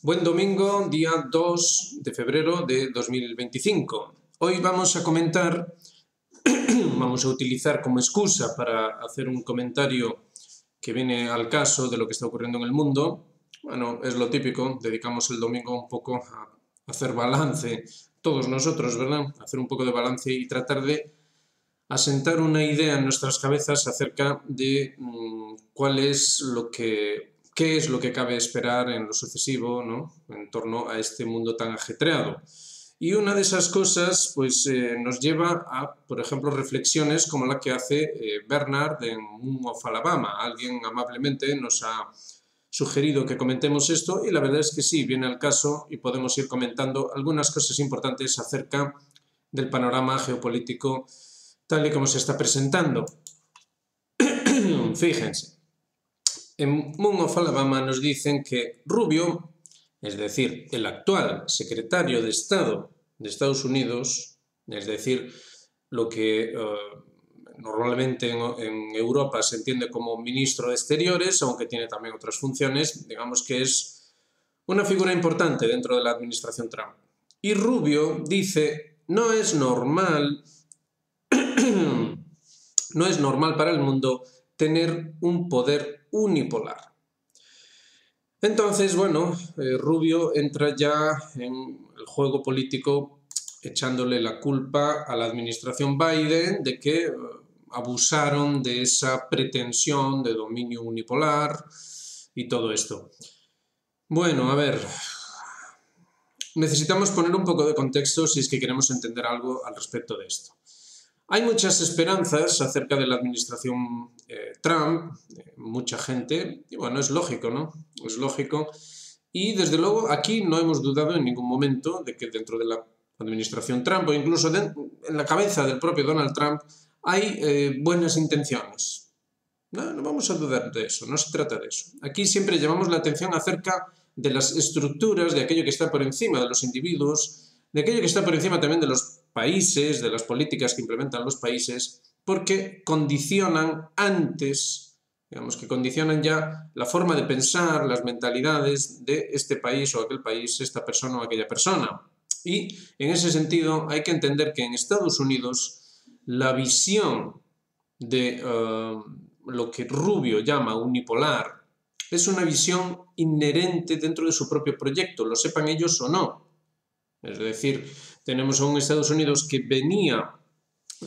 Buen domingo, día 2 de febrero de 2025. Hoy vamos a comentar, vamos a utilizar como excusa para hacer un comentario que viene al caso de lo que está ocurriendo en el mundo. Bueno, es lo típico, dedicamos el domingo un poco a hacer balance, todos nosotros, ¿verdad? Hacer un poco de balance y tratar de asentar una idea en nuestras cabezas acerca de qué es lo que cabe esperar en lo sucesivo, ¿no? En torno a este mundo tan ajetreado. Y una de esas cosas nos lleva a, por ejemplo, reflexiones como la que hace Bernard en Moon of Alabama. Alguien amablemente nos ha sugerido que comentemos esto y la verdad es que sí, viene al caso y podemos ir comentando algunas cosas importantes acerca del panorama geopolítico tal y como se está presentando. Fíjense, en Moon of Alabama nos dicen que Rubio, es decir, el actual secretario de Estado de Estados Unidos, es decir, lo que normalmente en Europa se entiende como ministro de Exteriores, aunque tiene también otras funciones, digamos que es una figura importante dentro de la administración Trump. Y Rubio dice, no es normal para el mundo tener un poder unipolar. Entonces, bueno, Rubio entra ya en el juego político echándole la culpa a la administración Biden de que abusaron de esa pretensión de dominio unipolar y todo esto. Bueno, a ver, necesitamos poner un poco de contexto si es que queremos entender algo al respecto de esto. Hay muchas esperanzas acerca de la administración Trump, mucha gente, y bueno, es lógico, ¿no? Es lógico. Y desde luego aquí no hemos dudado en ningún momento de que dentro de la administración Trump o incluso en la cabeza del propio Donald Trump hay buenas intenciones. No vamos a dudar de eso, no se trata de eso. Aquí siempre llamamos la atención acerca de las estructuras, de aquello que está por encima de los individuos, de aquello que está por encima también de los países, de las políticas que implementan los países, porque condicionan antes, digamos que condicionan ya la forma de pensar, las mentalidades de este país o aquel país, esta persona o aquella persona. Y en ese sentido hay que entender que en Estados Unidos la visión de lo que Rubio llama unipolar es una visión inherente dentro de su propio proyecto, lo sepan ellos o no. Es decir, tenemos a un Estados Unidos que venía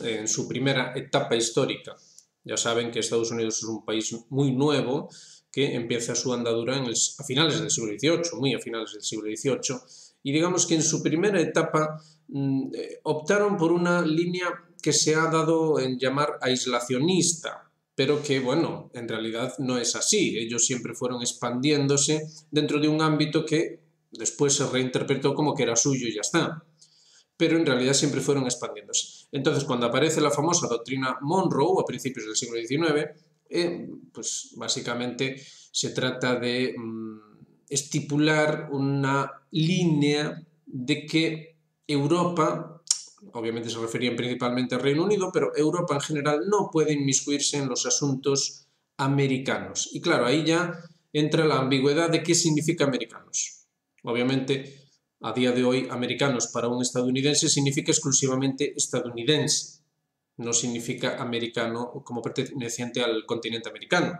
en su primera etapa histórica. Ya saben que Estados Unidos es un país muy nuevo que empieza su andadura a finales del siglo XVIII, muy a finales del siglo XVIII, y digamos que en su primera etapa optaron por una línea que se ha dado en llamar aislacionista, pero que, bueno, en realidad no es así. Ellos siempre fueron expandiéndose dentro de un ámbito que después se reinterpretó como que era suyo y ya está. Pero en realidad siempre fueron expandiéndose. Entonces, cuando aparece la famosa doctrina Monroe a principios del siglo XIX, pues básicamente se trata de estipular una línea de que Europa, obviamente se referían principalmente al Reino Unido, pero Europa en general no puede inmiscuirse en los asuntos americanos. Y claro, ahí ya entra la ambigüedad de qué significa americanos. Obviamente, a día de hoy, americanos para un estadounidense significa exclusivamente estadounidense, no significa americano como perteneciente al continente americano.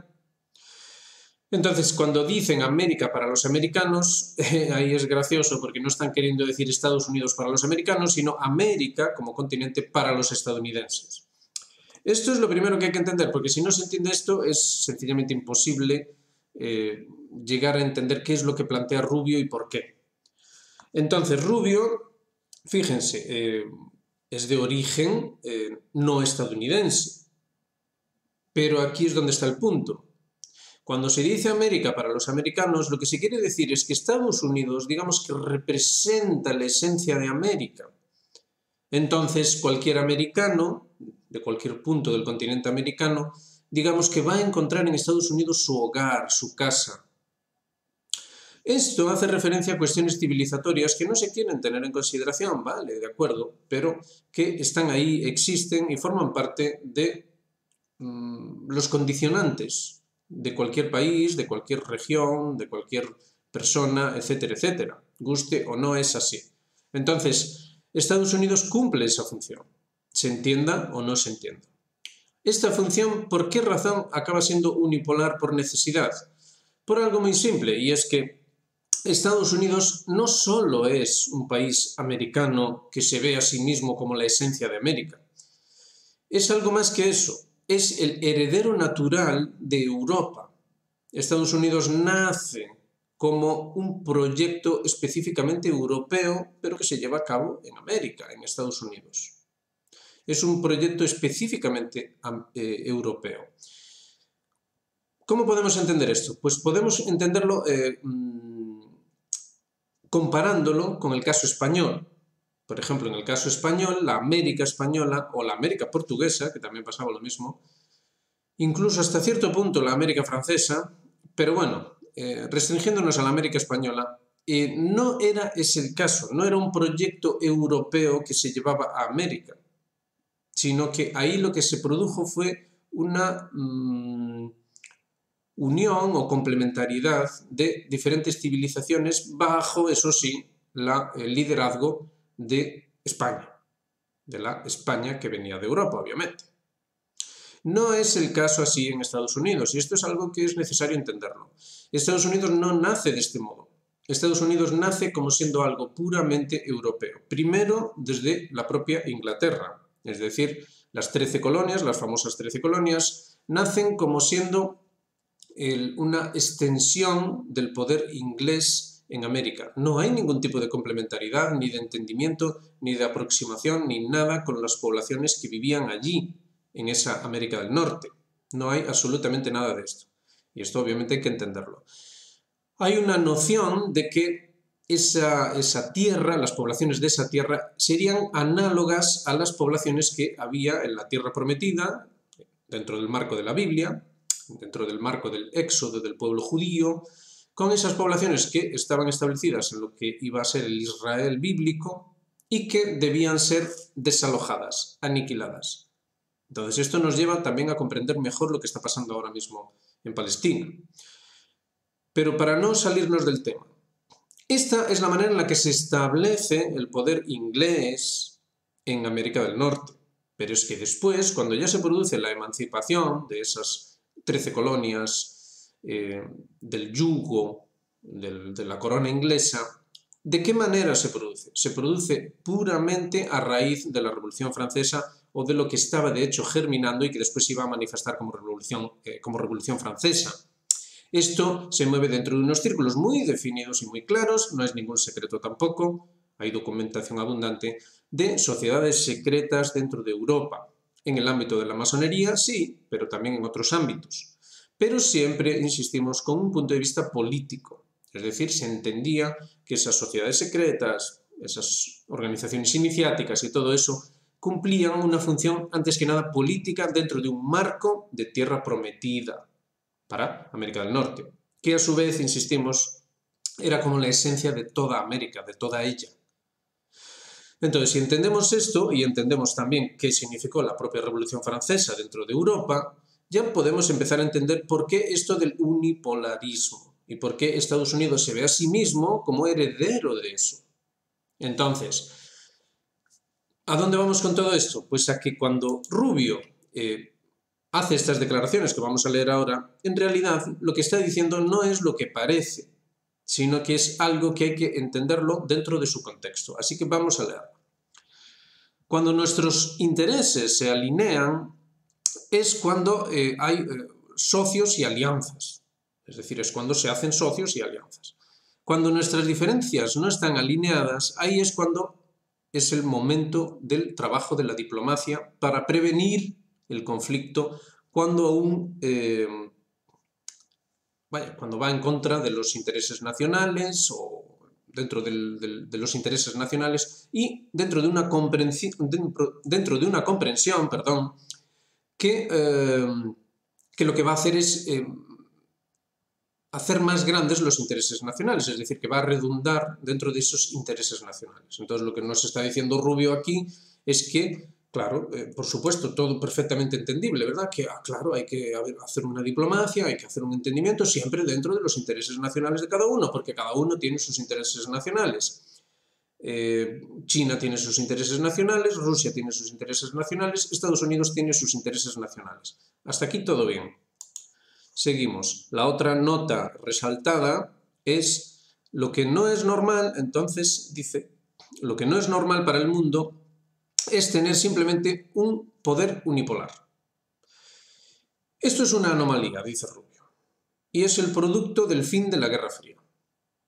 Entonces, cuando dicen América para los americanos, ahí es gracioso porque no están queriendo decir Estados Unidos para los americanos, sino América como continente para los estadounidenses. Esto es lo primero que hay que entender, porque si no se entiende esto es sencillamente imposible llegar a entender qué es lo que plantea Rubio y por qué. Entonces, Rubio, fíjense, es de origen no estadounidense, pero aquí es donde está el punto. Cuando se dice América para los americanos, lo que se quiere decir es que Estados Unidos, digamos que representa la esencia de América. Entonces, cualquier americano, de cualquier punto del continente americano, digamos que va a encontrar en Estados Unidos su hogar, su casa. Esto hace referencia a cuestiones civilizatorias que no se quieren tener en consideración, vale, de acuerdo, pero que están ahí, existen y forman parte de los condicionantes de cualquier país, de cualquier región, de cualquier persona, etcétera, etcétera. Guste o no, es así. Entonces, Estados Unidos cumple esa función, se entienda o no se entienda. Esta función, ¿por qué razón acaba siendo unipolar por necesidad? Por algo muy simple, y es que Estados Unidos no solo es un país americano que se ve a sí mismo como la esencia de América, es algo más que eso, es el heredero natural de Europa. Estados Unidos nace como un proyecto específicamente europeo, pero que se lleva a cabo en América, en Estados Unidos. Es un proyecto específicamente europeo. ¿Cómo podemos entender esto? Pues podemos entenderlo comparándolo con el caso español. Por ejemplo, en el caso español, la América española o la América portuguesa, que también pasaba lo mismo, incluso hasta cierto punto la América francesa, pero bueno, restringiéndonos a la América española, no era ese el caso, no era un proyecto europeo que se llevaba a América, sino que ahí lo que se produjo fue una unión o complementariedad de diferentes civilizaciones bajo, eso sí, el liderazgo de España, de la España que venía de Europa, obviamente. No es el caso así en Estados Unidos, y esto es algo que es necesario entenderlo. Estados Unidos no nace de este modo. Estados Unidos nace como siendo algo puramente europeo. Primero, desde la propia Inglaterra, es decir, las 13 colonias, las famosas 13 colonias, nacen como siendo una extensión del poder inglés en América. No hay ningún tipo de complementariedad, ni de entendimiento, ni de aproximación, ni nada con las poblaciones que vivían allí, en esa América del Norte. No hay absolutamente nada de esto. Y esto obviamente hay que entenderlo. Hay una noción de que esa tierra, las poblaciones de esa tierra, serían análogas a las poblaciones que había en la tierra prometida, dentro del marco de la Biblia, dentro del marco del éxodo del pueblo judío, con esas poblaciones que estaban establecidas en lo que iba a ser el Israel bíblico y que debían ser desalojadas, aniquiladas. Entonces esto nos lleva también a comprender mejor lo que está pasando ahora mismo en Palestina. Pero para no salirnos del tema, esta es la manera en la que se establece el poder inglés en América del Norte. Pero es que después, cuando ya se produce la emancipación de esas 13 colonias, del yugo de la corona inglesa, ¿de qué manera se produce? Se produce puramente a raíz de la Revolución Francesa o de lo que estaba de hecho germinando y que después se iba a manifestar como Revolución Francesa. Esto se mueve dentro de unos círculos muy definidos y muy claros, no es ningún secreto tampoco, hay documentación abundante de sociedades secretas dentro de Europa. En el ámbito de la masonería, sí, pero también en otros ámbitos. Pero siempre, insistimos, con un punto de vista político. Es decir, se entendía que esas sociedades secretas, esas organizaciones iniciáticas y todo eso, cumplían una función, antes que nada, política dentro de un marco de tierra prometida para América del Norte, que a su vez, insistimos, era como la esencia de toda América, de toda ella. Entonces, si entendemos esto y entendemos también qué significó la propia Revolución Francesa dentro de Europa, ya podemos empezar a entender por qué esto del unipolarismo y por qué Estados Unidos se ve a sí mismo como heredero de eso. Entonces, ¿a dónde vamos con todo esto? Pues a que cuando Rubio hace estas declaraciones que vamos a leer ahora, en realidad lo que está diciendo no es lo que parece, sino que es algo que hay que entenderlo dentro de su contexto. Así que vamos a leerlo. Cuando nuestros intereses se alinean es cuando hay socios y alianzas. Es decir, es cuando se hacen socios y alianzas. Cuando nuestras diferencias no están alineadas, ahí es cuando es el momento del trabajo de la diplomacia para prevenir el conflicto cuando aún cuando va en contra de los intereses nacionales o dentro de los intereses nacionales y dentro de una comprensión, que lo que va a hacer es hacer más grandes los intereses nacionales, es decir, que va a redundar dentro de esos intereses nacionales. Entonces, lo que nos está diciendo Rubio aquí es que Claro, por supuesto, todo perfectamente entendible, ¿verdad? Que, claro, hay que hacer una diplomacia, hay que hacer un entendimiento siempre dentro de los intereses nacionales de cada uno, porque cada uno tiene sus intereses nacionales. China tiene sus intereses nacionales, Rusia tiene sus intereses nacionales, Estados Unidos tiene sus intereses nacionales. Hasta aquí todo bien. Seguimos. La otra nota resaltada es lo que no es normal, entonces dice, lo que no es normal para el mundo es tener simplemente un poder unipolar. Esto es una anomalía, dice Rubio, y es el producto del fin de la Guerra Fría.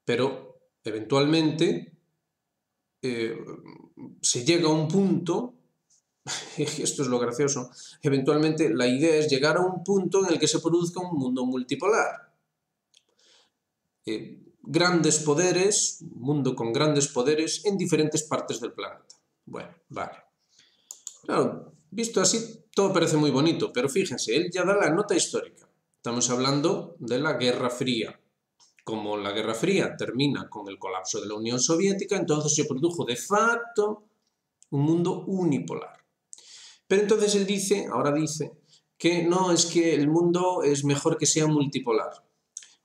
Pero, eventualmente, se llega a un punto, esto es lo gracioso, eventualmente la idea es llegar a un punto en el que se produzca un mundo multipolar. Grandes poderes, un mundo con grandes poderes en diferentes partes del planeta. Bueno, vale. Claro, visto así, todo parece muy bonito, pero fíjense, él ya da la nota histórica. Estamos hablando de la Guerra Fría. Como la Guerra Fría termina con el colapso de la Unión Soviética, entonces se produjo de facto un mundo unipolar. Pero entonces él dice, ahora dice, que no, es que el mundo es mejor que sea multipolar.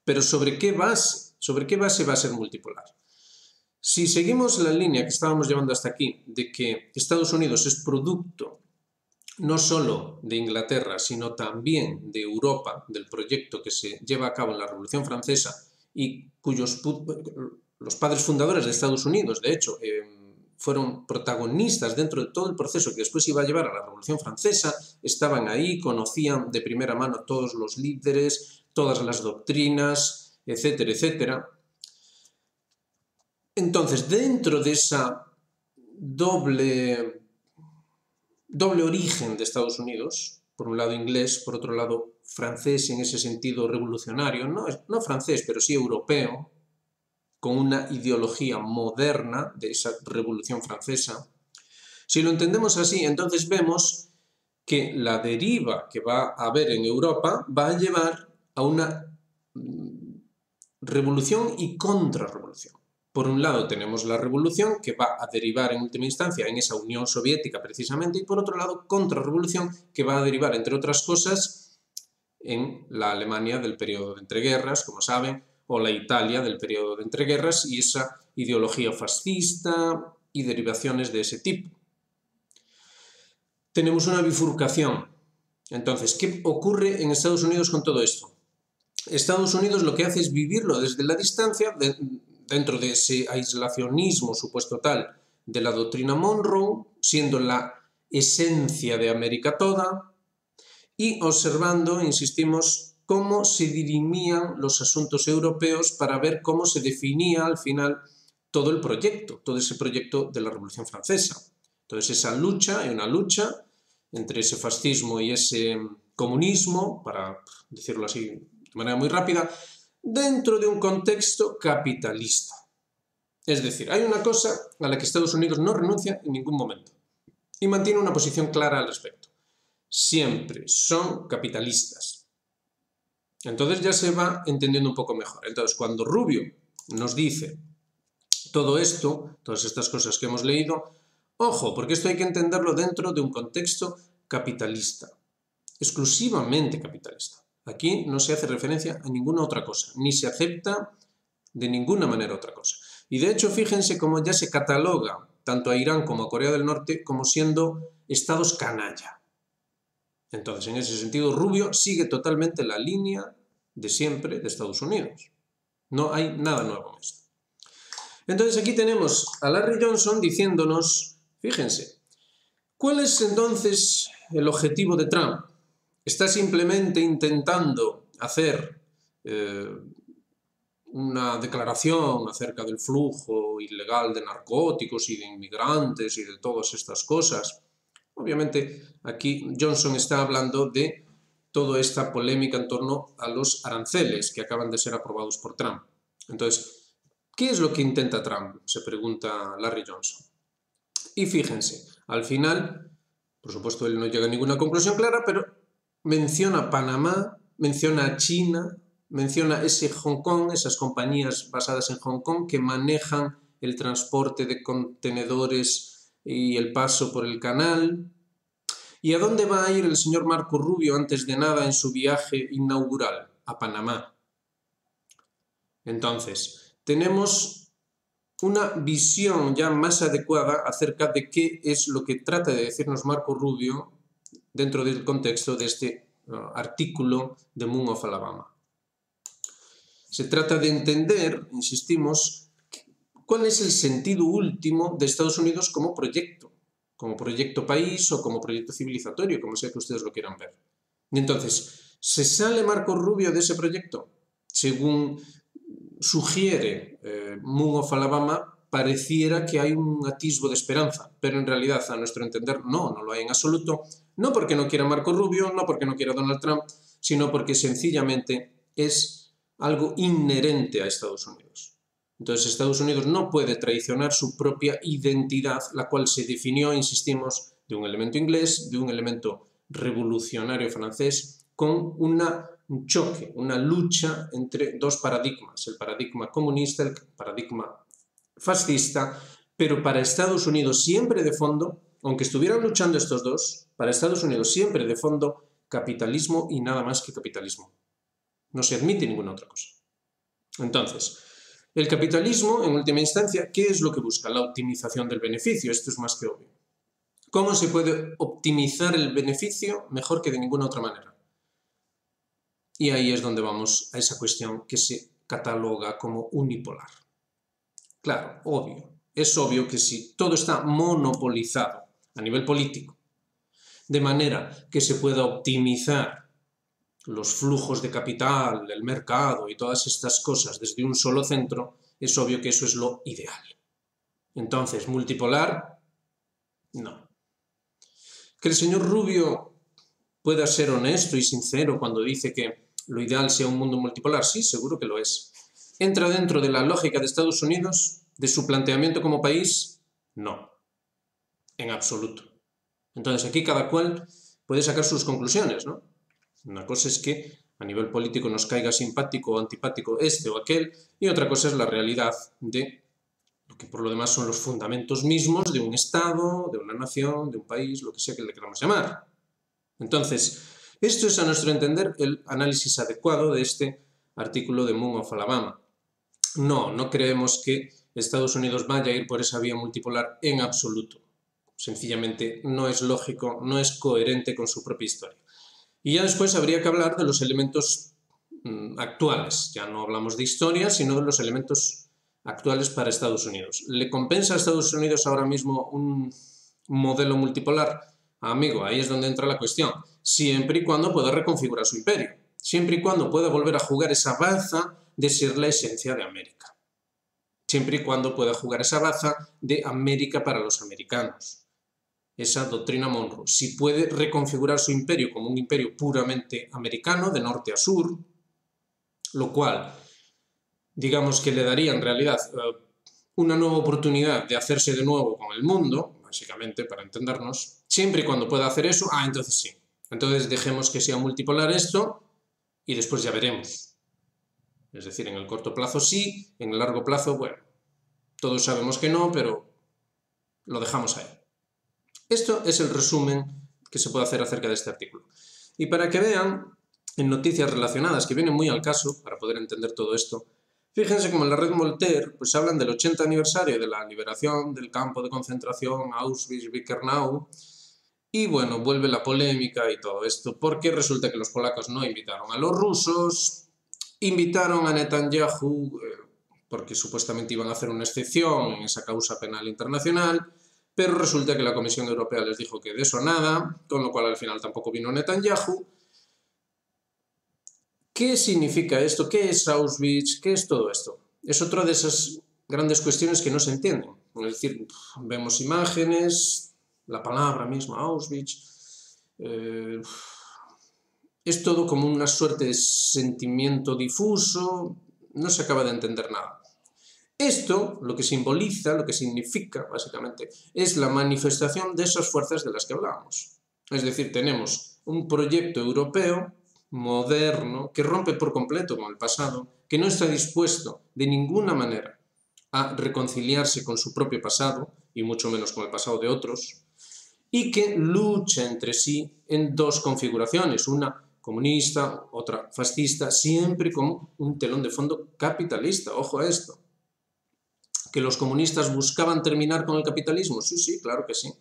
Pero ¿sobre qué base? ¿Sobre qué base va a ser multipolar? Si seguimos la línea que estábamos llevando hasta aquí, de que Estados Unidos es producto no solo de Inglaterra, sino también de Europa, del proyecto que se lleva a cabo en la Revolución Francesa y los padres fundadores de Estados Unidos, de hecho, fueron protagonistas dentro de todo el proceso que después iba a llevar a la Revolución Francesa, estaban ahí, conocían de primera mano a todos los líderes, todas las doctrinas, etcétera, etcétera. Entonces, dentro de esa doble origen de Estados Unidos, por un lado inglés, por otro lado francés en ese sentido revolucionario, no francés, pero sí europeo, con una ideología moderna de esa revolución francesa. Si lo entendemos así, entonces vemos que la deriva que va a haber en Europa va a llevar a una revolución y contrarrevolución. Por un lado tenemos la revolución que va a derivar en última instancia en esa Unión Soviética precisamente y por otro lado contrarrevolución que va a derivar entre otras cosas en la Alemania del periodo de entreguerras, como saben, o la Italia del periodo de entreguerras y esa ideología fascista y derivaciones de ese tipo. Tenemos una bifurcación. Entonces, ¿qué ocurre en Estados Unidos con todo esto? Estados Unidos lo que hace es vivirlo desde la distancia, dentro de ese aislacionismo supuesto tal de la doctrina Monroe, siendo la esencia de América toda, y observando, insistimos, cómo se dirimían los asuntos europeos para ver cómo se definía al final todo el proyecto, todo ese proyecto de la Revolución Francesa. Entonces esa lucha es una lucha entre ese fascismo y ese comunismo, para decirlo así de manera muy rápida, dentro de un contexto capitalista. Es decir, hay una cosa a la que Estados Unidos no renuncia en ningún momento y mantiene una posición clara al respecto. Siempre son capitalistas. Entonces ya se va entendiendo un poco mejor. Entonces, cuando Rubio nos dice todo esto, todas estas cosas que hemos leído, ojo, porque esto hay que entenderlo dentro de un contexto capitalista, exclusivamente capitalista. Aquí no se hace referencia a ninguna otra cosa, ni se acepta de ninguna manera otra cosa. Y de hecho, fíjense cómo ya se cataloga tanto a Irán como a Corea del Norte como siendo estados canalla. Entonces, en ese sentido, Rubio sigue totalmente la línea de siempre de Estados Unidos. No hay nada nuevo en esto. Entonces, aquí tenemos a Larry Johnson diciéndonos, fíjense, ¿cuál es entonces el objetivo de Trump? ¿Está simplemente intentando hacer una declaración acerca del flujo ilegal de narcóticos y de inmigrantes y de todas estas cosas? Obviamente aquí Johnson está hablando de toda esta polémica en torno a los aranceles que acaban de ser aprobados por Trump. Entonces, ¿qué es lo que intenta Trump?, se pregunta Larry Johnson. Y fíjense, al final, por supuesto él no llega a ninguna conclusión clara, pero menciona Panamá, menciona a China, menciona ese Hong Kong, esas compañías basadas en Hong Kong que manejan el transporte de contenedores y el paso por el canal. ¿Y a dónde va a ir el señor Marco Rubio antes de nada en su viaje inaugural? A Panamá. Entonces, tenemos una visión ya más adecuada acerca de qué es lo que trata de decirnos Marco Rubio dentro del contexto de este artículo de Moon of Alabama. Se trata de entender, insistimos, cuál es el sentido último de Estados Unidos como proyecto país o como proyecto civilizatorio, como sea que ustedes lo quieran ver. Y entonces, ¿se sale Marco Rubio de ese proyecto? Según sugiere Moon of Alabama, pareciera que hay un atisbo de esperanza, pero en realidad, a nuestro entender, no lo hay en absoluto, no porque no quiera Marco Rubio, no porque no quiera Donald Trump, sino porque sencillamente es algo inherente a Estados Unidos. Entonces, Estados Unidos no puede traicionar su propia identidad, la cual se definió, insistimos, de un elemento inglés, de un elemento revolucionario francés, con un choque, una lucha entre dos paradigmas, el paradigma comunista, el paradigma fascista, pero para Estados Unidos siempre de fondo, aunque estuvieran luchando estos dos, para Estados Unidos siempre de fondo, capitalismo y nada más que capitalismo. No se admite ninguna otra cosa. Entonces, el capitalismo, en última instancia, ¿qué es lo que busca? La optimización del beneficio, esto es más que obvio. ¿Cómo se puede optimizar el beneficio mejor que de ninguna otra manera? Y ahí es donde vamos a esa cuestión que se cataloga como unipolar. Claro, obvio. Es obvio que si todo está monopolizado a nivel político, de manera que se pueda optimizar los flujos de capital, el mercado y todas estas cosas desde un solo centro, es obvio que eso es lo ideal. Entonces, multipolar, no. Que el señor Rubio pueda ser honesto y sincero cuando dice que lo ideal sea un mundo multipolar, sí, seguro que lo es. ¿Entra dentro de la lógica de Estados Unidos, de su planteamiento como país? No, en absoluto. Entonces aquí cada cual puede sacar sus conclusiones, ¿no? Una cosa es que a nivel político nos caiga simpático o antipático este o aquel, y otra cosa es la realidad de lo que por lo demás son los fundamentos mismos de un Estado, de una nación, de un país, lo que sea que le queramos llamar. Entonces, esto es a nuestro entender el análisis adecuado de este artículo de Moon of Alabama. No creemos que Estados Unidos vaya a ir por esa vía multipolar en absoluto. Sencillamente no es lógico, no es coherente con su propia historia. Y ya después habría que hablar de los elementos actuales. Ya no hablamos de historia, sino de los elementos actuales para Estados Unidos. ¿Le compensa a Estados Unidos ahora mismo un modelo multipolar? Amigo, ahí es donde entra la cuestión. Siempre y cuando pueda reconfigurar su imperio. Siempre y cuando pueda volver a jugar esa baza de ser la esencia de América. Siempre y cuando pueda jugar esa baza de América para los americanos. Esa doctrina Monroe. Si puede reconfigurar su imperio como un imperio puramente americano, de norte a sur, lo cual, digamos que le daría en realidad una nueva oportunidad de hacerse de nuevo con el mundo, básicamente, para entendernos, siempre y cuando pueda hacer eso, entonces sí. Entonces dejemos que sea multipolar esto y después ya veremos. Es decir, en el corto plazo sí, en el largo plazo, bueno, todos sabemos que no, pero lo dejamos ahí. Esto es el resumen que se puede hacer acerca de este artículo. Y para que vean, en noticias relacionadas que vienen muy al caso, para poder entender todo esto, fíjense como en la red Voltaire pues hablan del 80 aniversario de la liberación del campo de concentración Auschwitz-Birkenau y bueno, vuelve la polémica y todo esto, porque resulta que los polacos no invitaron a los rusos, invitaron a Netanyahu porque supuestamente iban a hacer una excepción en esa causa penal internacional, pero resulta que la Comisión Europea les dijo que de eso nada, con lo cual al final tampoco vino Netanyahu. ¿Qué significa esto? ¿Qué es Auschwitz? ¿Qué es todo esto? Es otra de esas grandes cuestiones que no se entienden. Es decir, vemos imágenes, la palabra misma, Auschwitz, es todo como una suerte de sentimiento difuso, no se acaba de entender nada. Esto, lo que simboliza, lo que significa, básicamente, es la manifestación de esas fuerzas de las que hablábamos. Es decir, tenemos un proyecto europeo moderno que rompe por completo con el pasado, que no está dispuesto de ninguna manera a reconciliarse con su propio pasado, y mucho menos con el pasado de otros, y que lucha entre sí en dos configuraciones, una comunista, otra fascista, siempre con un telón de fondo capitalista. Ojo a esto. ¿Que los comunistas buscaban terminar con el capitalismo? Sí, sí, claro que sí,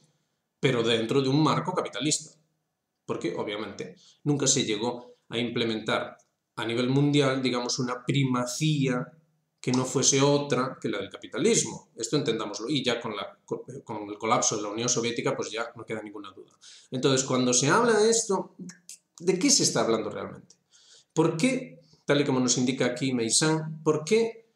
pero dentro de un marco capitalista, porque obviamente nunca se llegó a implementar a nivel mundial, digamos, una primacía que no fuese otra que la del capitalismo. Esto entendámoslo. Y ya con el colapso de la Unión Soviética, pues ya no queda ninguna duda. Entonces, cuando se habla de esto, ¿de qué se está hablando realmente? ¿Por qué, tal y como nos indica aquí Meissan, por qué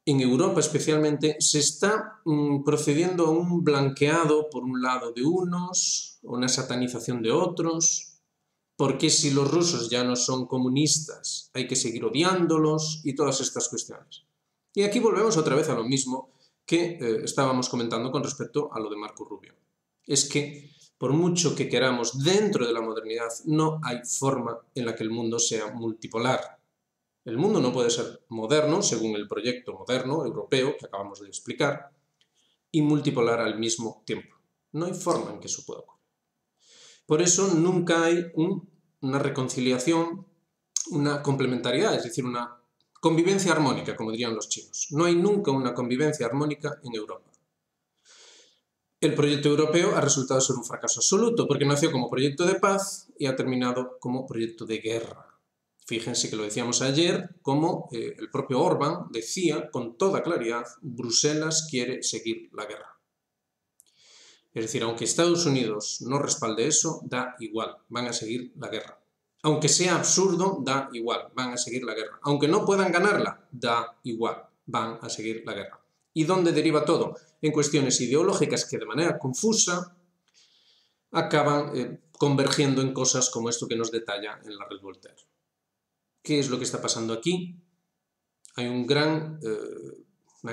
en Europa especialmente se está procediendo a un blanqueado, por un lado, de unos, una satanización de otros? ¿Por qué si los rusos ya no son comunistas hay que seguir odiándolos? Y todas estas cuestiones. Y aquí volvemos otra vez a lo mismo que estábamos comentando con respecto a lo de Marco Rubio. Es que por mucho que queramos dentro de la modernidad, no hay forma en la que el mundo sea multipolar. El mundo no puede ser moderno, según el proyecto moderno europeo que acabamos de explicar, y multipolar al mismo tiempo. No hay forma en que eso pueda ocurrir. Por eso nunca hay una reconciliación, una complementariedad, es decir, una convivencia armónica, como dirían los chinos. No hay nunca una convivencia armónica en Europa. El proyecto europeo ha resultado ser un fracaso absoluto, porque nació como proyecto de paz y ha terminado como proyecto de guerra. Fíjense que lo decíamos ayer, como el propio Orbán decía con toda claridad, Bruselas quiere seguir la guerra. Es decir, aunque Estados Unidos no respalde eso, da igual, van a seguir la guerra. Aunque sea absurdo, da igual, van a seguir la guerra. Aunque no puedan ganarla, da igual, van a seguir la guerra. ¿Y dónde deriva todo? En cuestiones ideológicas que de manera confusa acaban convergiendo en cosas como esto que nos detalla en la Red Voltaire. ¿Qué es lo que está pasando aquí? Hay una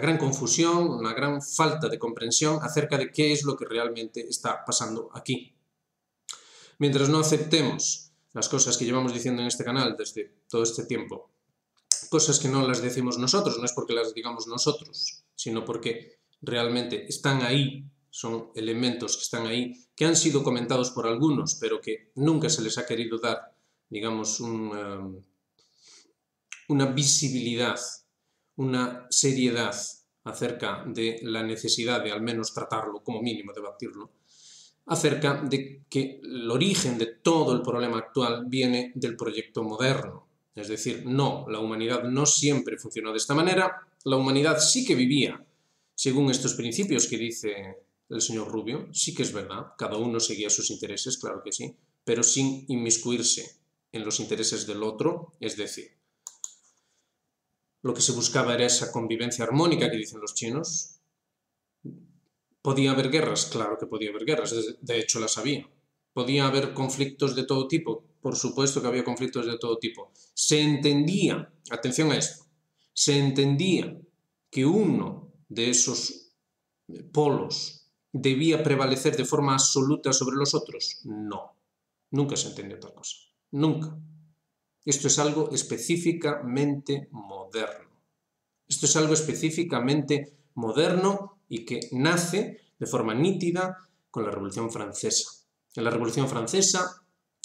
gran confusión, una gran falta de comprensión acerca de qué es lo que realmente está pasando aquí. Mientras no aceptemos las cosas que llevamos diciendo en este canal desde todo este tiempo, cosas que no las decimos nosotros, no es porque las digamos nosotros, sino porque realmente están ahí, son elementos que están ahí, que han sido comentados por algunos, pero que nunca se les ha querido dar, digamos, una visibilidad, una seriedad acerca de la necesidad de al menos tratarlo, como mínimo debatirlo, acerca de que el origen de todo el problema actual viene del proyecto moderno. Es decir, no, la humanidad no siempre funcionó de esta manera, la humanidad sí que vivía según estos principios que dice el señor Rubio, sí que es verdad, cada uno seguía sus intereses, claro que sí, pero sin inmiscuirse en los intereses del otro, es decir, lo que se buscaba era esa convivencia armónica que dicen los chinos. ¿Podía haber guerras? Claro que podía haber guerras, de hecho las había. ¿Podía haber conflictos de todo tipo? Por supuesto que había conflictos de todo tipo. Se entendía, atención a esto, se entendía que uno de esos polos debía prevalecer de forma absoluta sobre los otros. No, nunca se entendió tal cosa, nunca. Esto es algo específicamente moderno. Esto es algo específicamente moderno y que nace de forma nítida con la Revolución Francesa. En la Revolución Francesa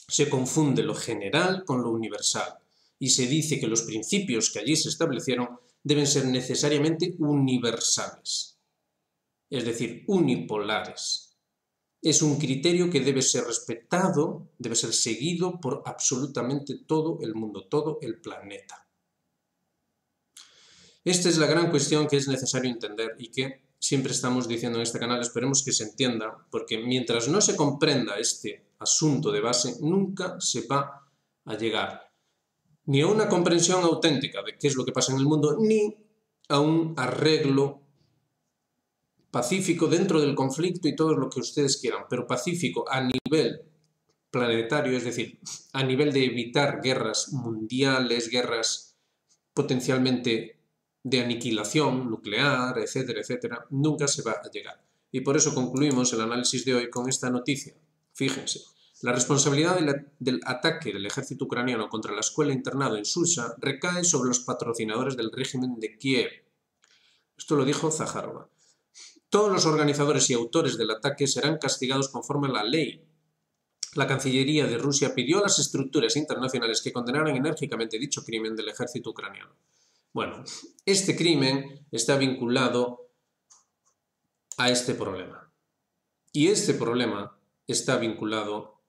se confunde lo general con lo universal y se dice que los principios que allí se establecieron deben ser necesariamente universales, es decir, unipolares. Es un criterio que debe ser respetado, debe ser seguido por absolutamente todo el mundo, todo el planeta. Esta es la gran cuestión que es necesario entender y que siempre estamos diciendo en este canal, esperemos que se entienda, porque mientras no se comprenda este asunto de base, nunca se va a llegar ni a una comprensión auténtica de qué es lo que pasa en el mundo, ni a un arreglo pacífico dentro del conflicto y todo lo que ustedes quieran, pero pacífico a nivel planetario, es decir, a nivel de evitar guerras mundiales, guerras potencialmente de aniquilación nuclear, etcétera, etcétera, nunca se va a llegar. Y por eso concluimos el análisis de hoy con esta noticia. Fíjense, la responsabilidad del ataque del ejército ucraniano contra la escuela internado en Susa recae sobre los patrocinadores del régimen de Kiev. Esto lo dijo Zaharova. Todos los organizadores y autores del ataque serán castigados conforme a la ley. La Cancillería de Rusia pidió a las estructuras internacionales que condenaran enérgicamente dicho crimen del ejército ucraniano. Bueno, este crimen está vinculado a este problema. Y este problema está vinculado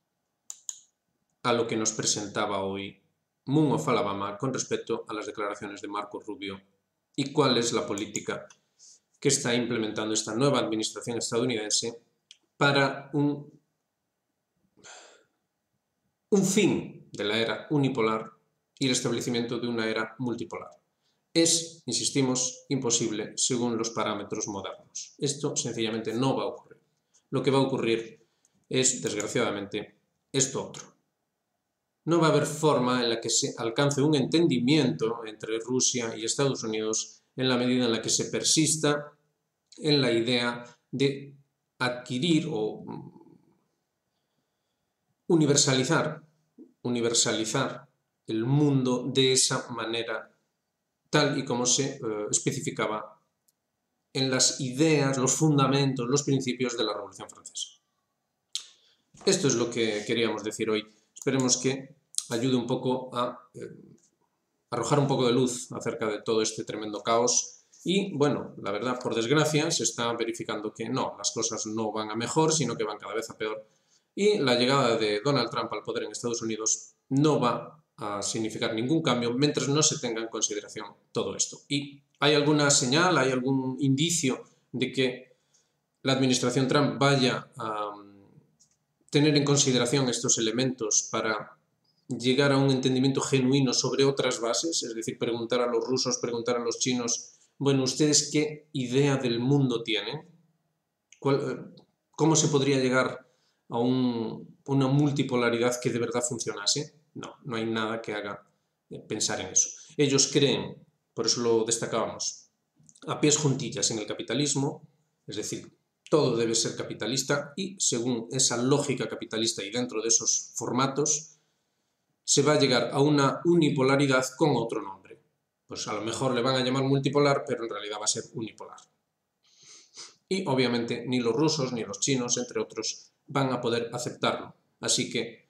a lo que nos presentaba hoy Moon of Alabama con respecto a las declaraciones de Marco Rubio y cuál es la política que está implementando esta nueva administración estadounidense para un fin de la era unipolar y el establecimiento de una era multipolar. Es, insistimos, imposible según los parámetros modernos. Esto sencillamente no va a ocurrir. Lo que va a ocurrir es, desgraciadamente, esto otro. No va a haber forma en la que se alcance un entendimiento entre Rusia y Estados Unidos en la medida en la que se persista en la idea de adquirir o universalizar el mundo de esa manera, tal y como se especificaba en las ideas, los fundamentos, los principios de la Revolución Francesa. Esto es lo que queríamos decir hoy. Esperemos que ayude un poco a arrojar un poco de luz acerca de todo este tremendo caos. Y, bueno, la verdad, por desgracia, se está verificando que no, las cosas no van a mejor, sino que van cada vez a peor. Y la llegada de Donald Trump al poder en Estados Unidos no va a significar ningún cambio mientras no se tenga en consideración todo esto. ¿Y hay alguna señal, hay algún indicio de que la administración Trump vaya a tener en consideración estos elementos para llegar a un entendimiento genuino sobre otras bases? Es decir, preguntar a los rusos, preguntar a los chinos, bueno, ¿ustedes qué idea del mundo tienen? ¿Cómo se podría llegar a una multipolaridad que de verdad funcionase? No, no hay nada que haga pensar en eso. Ellos creen, por eso lo destacábamos, a pies juntillas en el capitalismo, es decir, todo debe ser capitalista y según esa lógica capitalista y dentro de esos formatos se va a llegar a una unipolaridad con otro nombre. Pues a lo mejor le van a llamar multipolar, pero en realidad va a ser unipolar. Y obviamente ni los rusos ni los chinos, entre otros, van a poder aceptarlo. Así que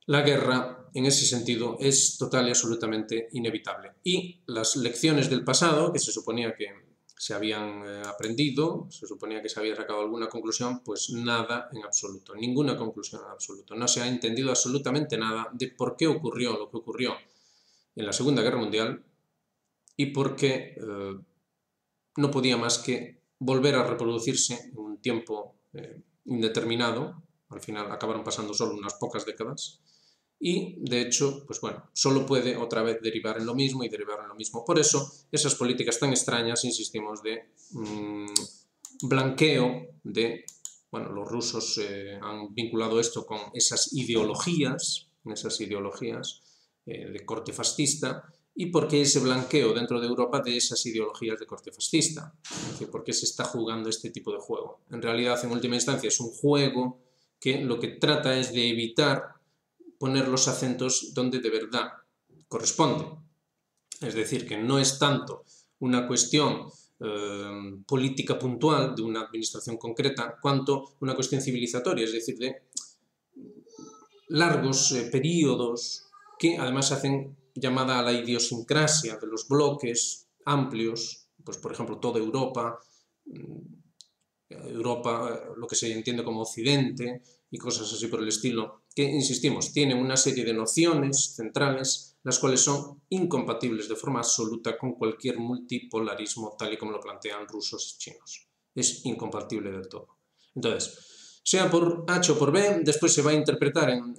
la guerra, en ese sentido, es total y absolutamente inevitable. Y las lecciones del pasado, que se suponía que se habían aprendido, se suponía que se había sacado alguna conclusión, pues nada en absoluto, ninguna conclusión en absoluto. No se ha entendido absolutamente nada de por qué ocurrió lo que ocurrió en la Segunda Guerra Mundial y por qué no podía más que volver a reproducirse en un tiempo indeterminado. Al final acabaron pasando solo unas pocas décadas. Y, de hecho, pues bueno, solo puede otra vez derivar en lo mismo y derivar en lo mismo. Por eso, esas políticas tan extrañas, insistimos, de blanqueo de... Bueno, los rusos han vinculado esto con esas ideologías de corte fascista. ¿Y por qué ese blanqueo dentro de Europa de esas ideologías de corte fascista? Es decir, ¿por qué se está jugando este tipo de juego? En realidad, en última instancia, es un juego que lo que trata es de evitar poner los acentos donde de verdad corresponde. Es decir, que no es tanto una cuestión política puntual de una administración concreta, cuanto una cuestión civilizatoria, es decir, de largos periodos que además hacen llamada a la idiosincrasia de los bloques amplios, pues por ejemplo toda Europa, lo que se entiende como Occidente y cosas así por el estilo, que, insistimos, tienen una serie de nociones centrales, las cuales son incompatibles de forma absoluta con cualquier multipolarismo tal y como lo plantean rusos y chinos. Es incompatible del todo. Entonces, sea por H o por B, después se va a interpretar en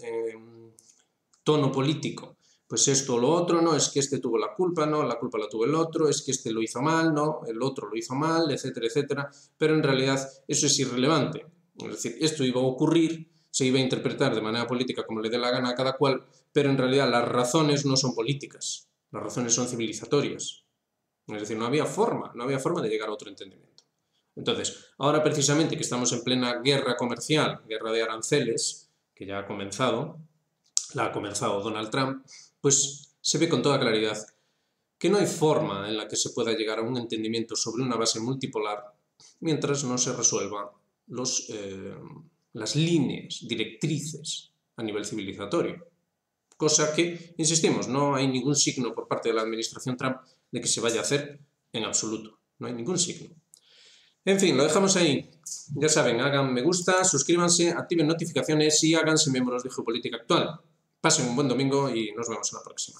tono político. Pues esto o lo otro, no, es que este tuvo la culpa, no, la culpa la tuvo el otro, es que este lo hizo mal, no, el otro lo hizo mal, etcétera, etcétera. Pero en realidad eso es irrelevante. Es decir, esto iba a ocurrir, se iba a interpretar de manera política como le dé la gana a cada cual, pero en realidad las razones no son políticas, las razones son civilizatorias. Es decir, no había forma de llegar a otro entendimiento. Entonces, ahora precisamente que estamos en plena guerra comercial, guerra de aranceles, que ya ha comenzado, la ha comenzado Donald Trump, pues se ve con toda claridad que no hay forma en la que se pueda llegar a un entendimiento sobre una base multipolar mientras no se resuelvan las líneas directrices a nivel civilizatorio. Cosa que, insistimos, no hay ningún signo por parte de la administración Trump de que se vaya a hacer en absoluto. No hay ningún signo. En fin, lo dejamos ahí. Ya saben, hagan me gusta, suscríbanse, activen notificaciones y háganse miembros de Geopolítica Actual. Pasen un buen domingo y nos vemos en la próxima.